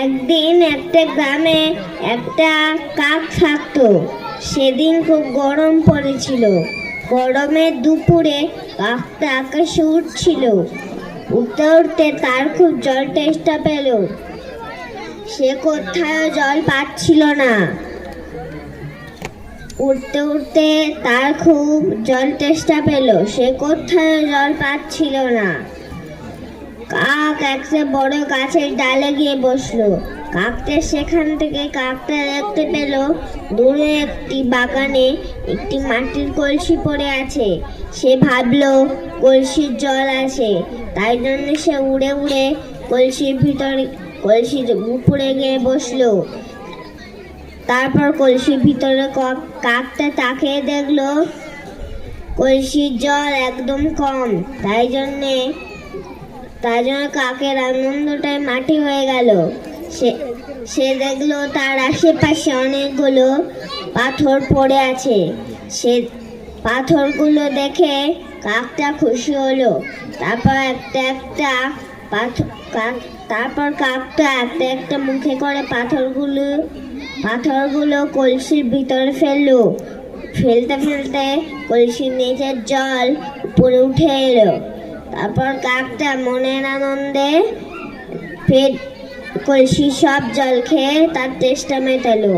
একদিন একটা গ্রামে একটা কাক থাকতো। সেদিন খুব গরম পড়েছিল। গরমের দুপুরে কাকটা আকাশে উঠছিল। উঠতে উঠতে তার খুব জল তেষ্টা পেল। সে কোথাও জল পাচ্ছিল না। উঠতে উঠতে তার খুব জল তেষ্টা পেল। সে কোথাও জল পাচ্ছিল না। কাক একটা বড় গাছের ডালে গিয়ে বসলো। কাকটা সেখান থেকে দেখতে পেল দূরে একটি বাগানে একটি মাটির কলসি পড়ে আছে। সে ভাবলো কলসির জল আছে, তাই জন্য সে উড়ে উড়ে কলসির উপরে গিয়ে বসলো। তারপর কলসির ভিতরে কাকটা তাকিয়ে দেখলো কলসির জল একদম কম। তাই জন্য কাকের আনন্দটাই মাটি হয়ে গেল। সে দেখলো তার আশেপাশে অনেকগুলো পাথর পড়ে আছে। সে পাথরগুলো দেখে কাকটা খুশি হলো। তারপর কাকটা একটা একটা মুখে করে পাথরগুলো কলসির ভিতরে ফেললো। ফেলতে ফেলতে কলসির নিচের জল উপরে উঠে এলো। তারপর কাকটা মনের আনন্দে কলসির সব জল খেয়ে তার তেষ্টা মেটালো।